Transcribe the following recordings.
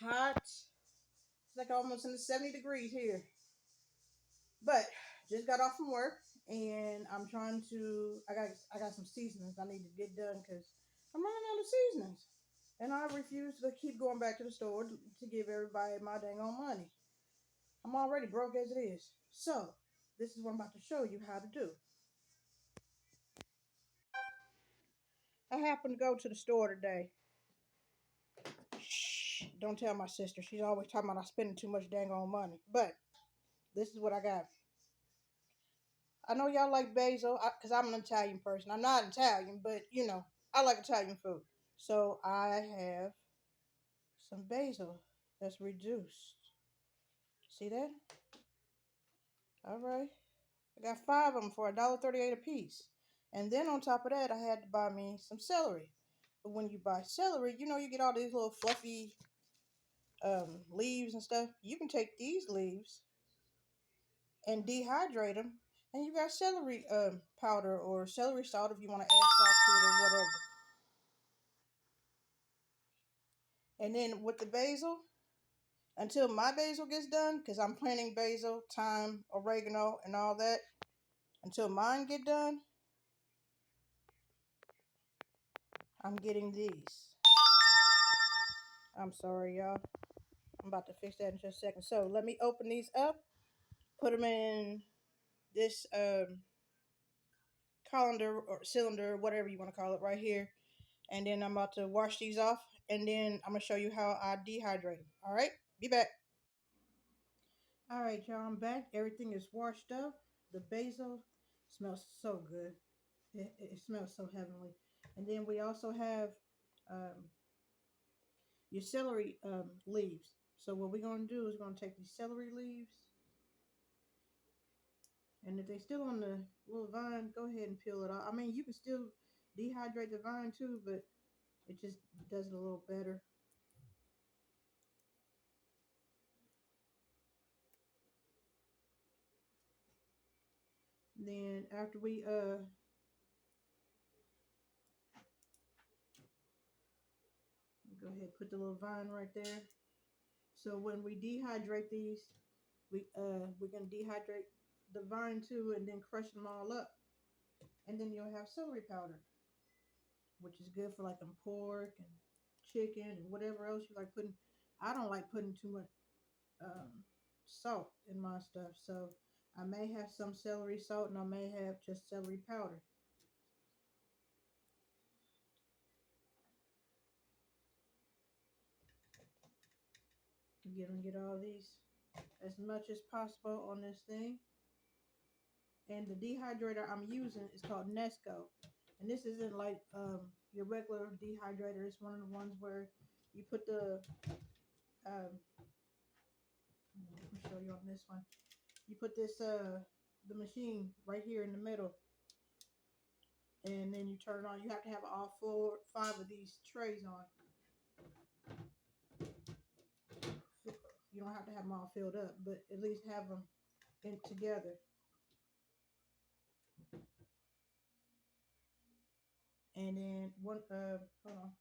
hot. It's like almost in the 70 degrees here. But just got off from work and I'm trying to I got some seasonings I need to get done because I'm running out of seasonings. And I refuse to keep going back to the store to give everybody my dang on money. I'm already broke as it is. So this is what I'm about to show you how to do. I happened to go to the store today. Shh, don't tell my sister. She's always talking about I spending too much dang on money. But this is what I got. I know y'all like basil because I'm an Italian person. I'm not Italian, but you know, I like Italian food. So I have some basil that's reduced. See that? All right. I got 5 of them for $1.38 a piece. And then on top of that, I had to buy me some celery. But when you buy celery, you know you get all these little fluffy leaves and stuff. You can take these leaves and dehydrate them, and you got celery powder or celery salt if you want to add salt to it or whatever. And then with the basil, until my basil gets done, because I'm planting basil, thyme, oregano, and all that, until mine get done, I'm getting these. I'm sorry, y'all. I'm about to fix that in just a second. So let me open these up, put them in this colander or cylinder, whatever you want to call it, right here. And then I'm about to wash these off, and then I'm going to show you how I dehydrate them. All right? Be back. All right, y'all, I'm back. Everything is washed up. The basil smells so good. It smells so heavenly. And then we also have um, your celery leaves. So what we're going to do is we're going to take these celery leaves, and if they're still on the little vine, go ahead and peel it off. I mean, you can still dehydrate the vine too, but it just does it a little better. Then after we go ahead and put the little vine right there. So when we dehydrate these, we're gonna dehydrate the vine too, and then crush them all up, and then you'll have celery powder, which is good for like pork and chicken and whatever else you like putting. I don't like putting too much salt in my stuff, so I may have some celery salt and I may have just celery powder. Get all these as much as possible on this thing. And the dehydrator I'm using is called Nesco. And this isn't like your regular dehydrator. It's one of the ones where you put the let me show you on this one. You put this the machine right here in the middle, and then you turn it on. You have to have all 5 of these trays on. You don't have to have them all filled up, but at least have them in together. And then hold on.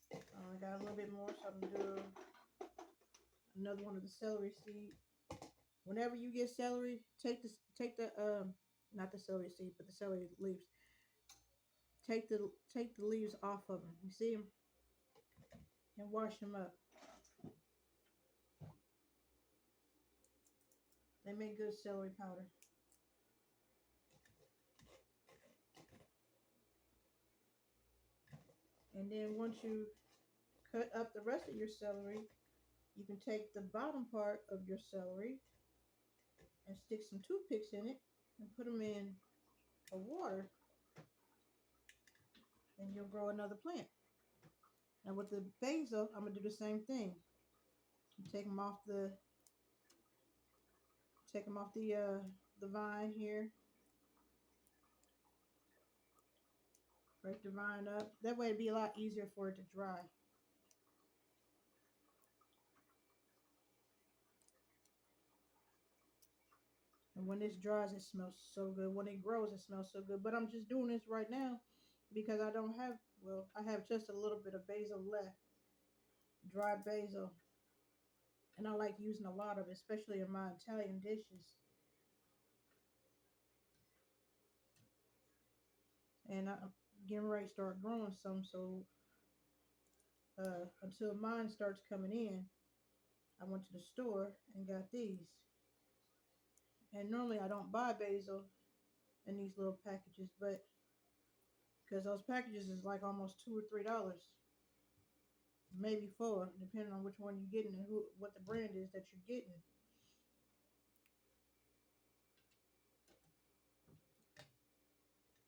I got a little bit more, so I'm gonna do another one of the celery seed. Whenever you get celery, take the not the celery seed, but the celery leaves. Take the leaves off of them. You see them, and wash them up. They make good celery powder. And then once you cut up the rest of your celery, you can take the bottom part of your celery and stick some toothpicks in it and put them in a water, and you'll grow another plant. Now with the basil, I'm gonna do the same thing. Take them off the vine here. Break the vine up. That way it'd be a lot easier for it to dry. And when this dries, it smells so good. When it grows, it smells so good. But I'm just doing this right now because I don't have, well, I have just a little bit of basil left. dry basil, and I like using a lot of it, especially in my Italian dishes. And I'm getting ready to start growing some, so until mine starts coming in, I went to the store and got these. And normally I don't buy basil in these little packages, but because those packages is like almost $2 or $3, maybe four, depending on which one you're getting and who, what the brand is that you're getting.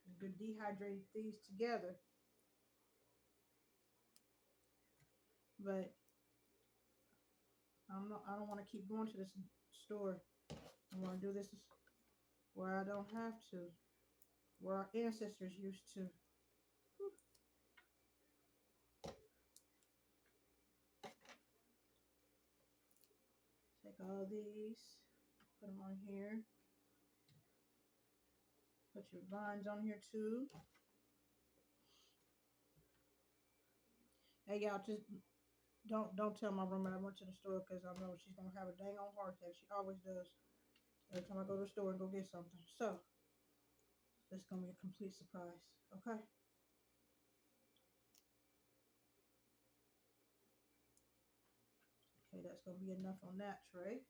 You could dehydrate these together, but I don't want to keep going to this store. I want to do this where I don't have to, where our ancestors used to. Take all these, put them on here. Put your vines on here too. Hey y'all, just don't tell my roommate I went to the store because I know she's gonna have a dang on heart attack. She always does every time I go to the store and go get something. So this is gonna be a complete surprise. Okay. Okay, that's gonna be enough on that tray.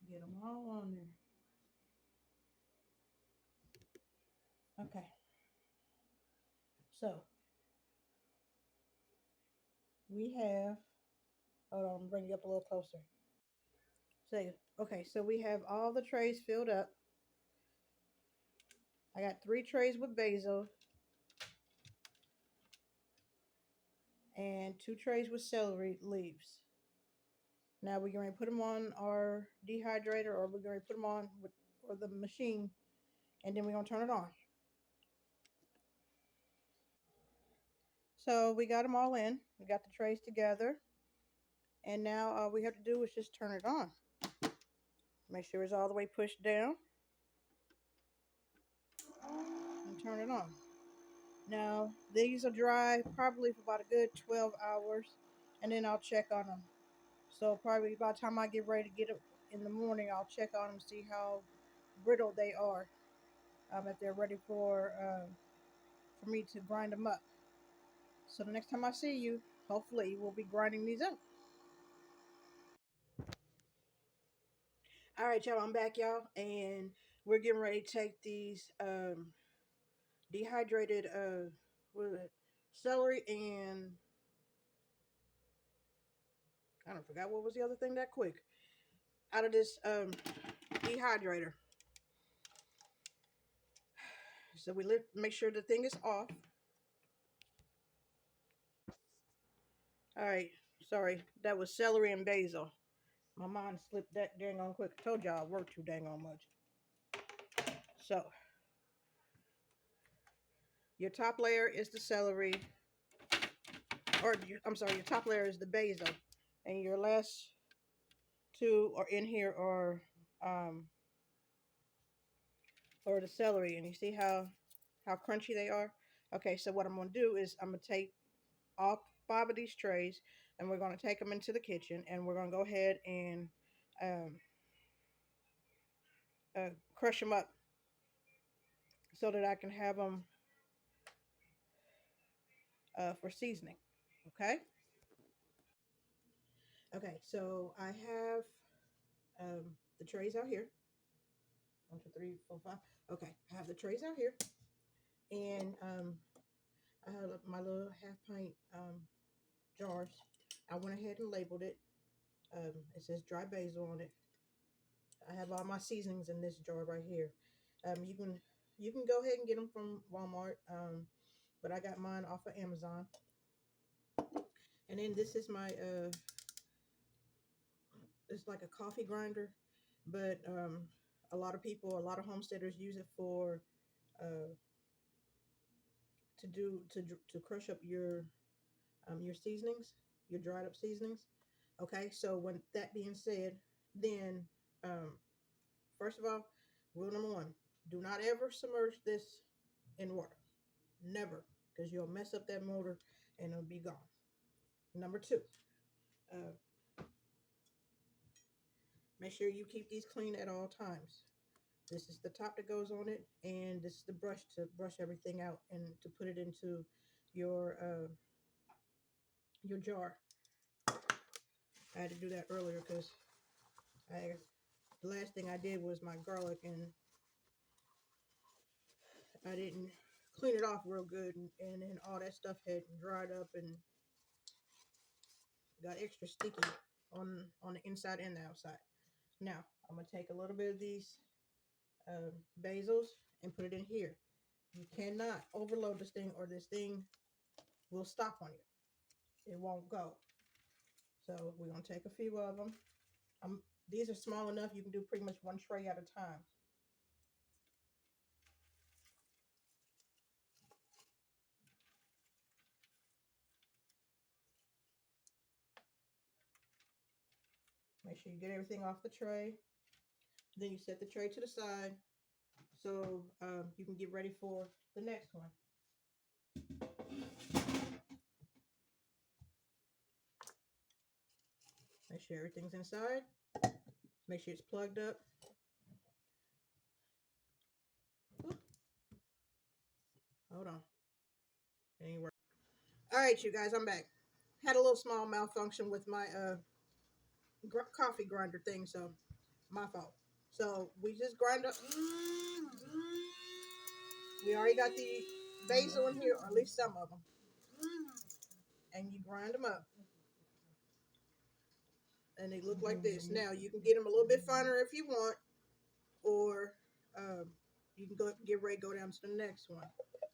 Get them all on there. Okay. So we have. Hold on, bring you up a little closer. So okay, so we have all the trays filled up. I got 3 trays with basil and 2 trays with celery leaves. Now we're going to put them on our dehydrator, or we're going to put them on with or the machine, and then we're going to turn it on. So we got them all in. We got the trays together, and now all we have to do is just turn it on. Make sure it's all the way pushed down, and turn it on. Now these will dry probably for about a good 12 hours, and then I'll check on them. So probably by the time I get ready to get it in the morning, I'll check on them, see how brittle they are, if they're ready for me to grind them up. So the next time I see you, hopefully we'll be grinding these up. All right, y'all, I'm back, y'all, and we're getting ready to take these dehydrated what is it? Celery and I don't forgot what was the other thing that quick out of this dehydrator. So we make sure the thing is off. All right, sorry, that was celery and basil. My mind slipped that dang on quick. I told y'all I work too dang on much. So your top layer is the celery, or I'm sorry, your top layer is the basil, and your last two are in here um or the celery. And you see how crunchy they are. Okay, so what I'm gonna do is I'm gonna take all 5 of these trays, and we're gonna take them into the kitchen, and we're gonna go ahead and um, crush them up so that I can have them for seasoning. Okay. Okay, so I have um, the trays out here. 1, 2, 3, 4, 5. Okay, I have the trays out here, and I have my little half pint jars. I went ahead and labeled it. It says dry basil on it. I have all my seasonings in this jar right here. You can go ahead and get them from Walmart, but I got mine off of Amazon. And then this is my it's like a coffee grinder, but A lot of people, a lot of homesteaders use it for uh, to crush up your seasonings, your dried up seasonings. Okay, so when that being said, then um, first of all, rule number one: do not ever submerge this in water. Never, because you'll mess up that motor and it'll be gone. Number two, uh, make sure you keep these clean at all times. This is the top that goes on it, and this is the brush to brush everything out and to put it into your jar. I had to do that earlier because I the last thing I did was my garlic, and I didn't clean it off real good, and then all that stuff had dried up and got extra sticky on the inside and the outside. Now I'm gonna take a little bit of these basils and put it in here. You cannot overload this thing, or this thing will stop on you. It won't go. So we're gonna take a few of them. These are small enough you can do pretty much one tray at a time. Make sure you get everything off the tray. Then you set the tray to the side so you can get ready for the next one. Make sure everything's inside. Make sure it's plugged up. Oop. Hold on. It ain't working. All right, you guys, I'm back. Had a little small malfunction with my coffee grinder thing, so my fault. So we just grind up. We already got the basil in here, or at least some of them, and you grind them up, and they look like this. Now you can get them a little bit finer if you want, or you can go get ready to go down to the next one,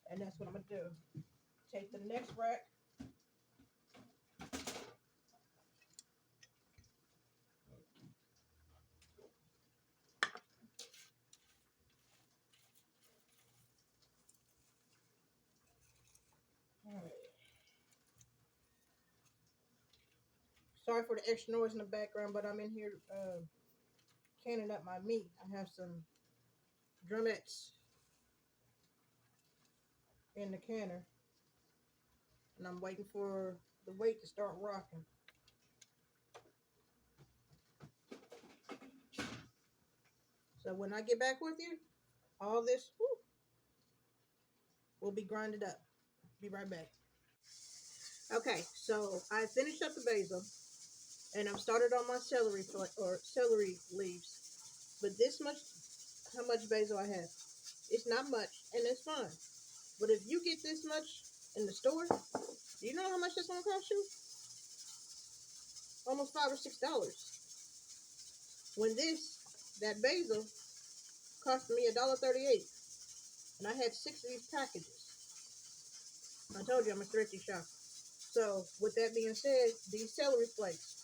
and that's what I'm gonna do. Take the next rack. All right. Sorry for the extra noise in the background, but I'm in here canning up my meat. I have some drumettes in the canner, and I'm waiting for the weight to start rocking. So when I get back with you, all this will be grinded up. Be right back. Okay, so I finished up the basil, and I'm started on my celery leaves. But this much, how much basil I have? It's not much, and it's fine. But if you get this much in the store, do you know how much that's gonna cost you? Almost $5 or $6. When that basil cost me $1.38, and I had 6 of these packages. I told you I'm a thrifty shopper. So with that being said, these celery flakes,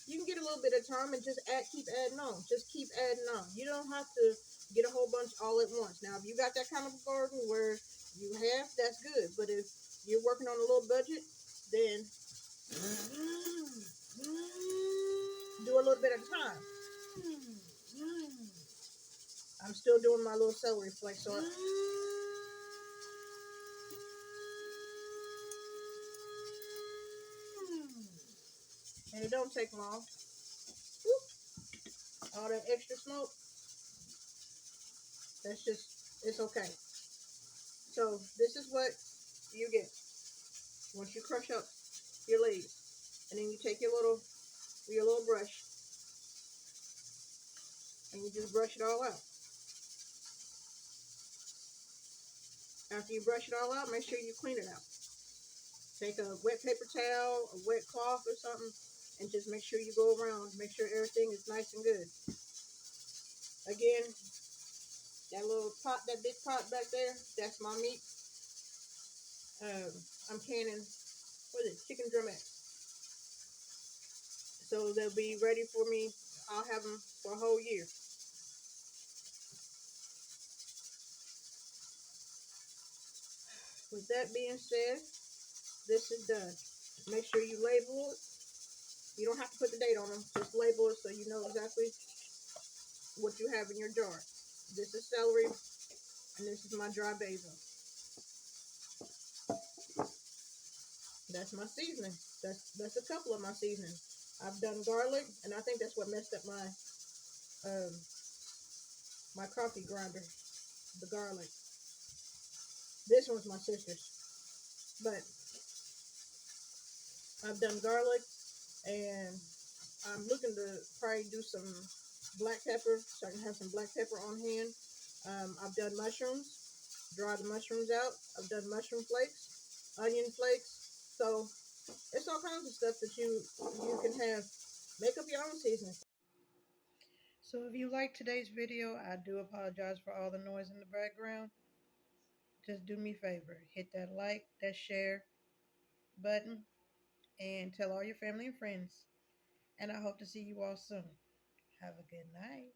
you can get a little bit at a time and just keep adding on. Just keep adding on. You don't have to get a whole bunch all at once. Now, if you got that kind of a garden where you have, that's good. But if you're working on a little budget, then do a little bit at a time. I'm still doing my little celery flakes, so and it don't take long. Whoop. All that extra smoke, that's just, it's okay. So this is what you get once you crush up your leaves, and then you take your little brush and you just brush it all out. After you brush it all out, make sure you clean it out. Take a wet paper towel, a wet cloth or something, and just make sure you go around. Make sure everything is nice and good. Again, that little pot, that big pot back there, that's my meat. I'm canning, what is it, chicken drumettes. So they'll be ready for me. I'll have them for a whole year. With that being said, this is done. Make sure you label it. You don't have to put the date on them. Just label it so you know exactly what you have in your jar. This is celery, and this is my dry basil. That's my seasoning. That's a couple of my seasoning. I've done garlic, and I think that's what messed up um my coffee grinder, the garlic. This one's my sister's, but I've done garlic, and I'm looking to probably do some black pepper, so I can have some black pepper on hand. I've done mushrooms, dry the mushrooms out. I've done mushroom flakes, onion flakes. So it's all kinds of stuff that you can have. Make up your own seasoning. So if you like today's video, I do apologize for all the noise in the background. Just do me a favor, hit that like, that share button, and tell all your family and friends. And I hope to see you all soon. Have a good night.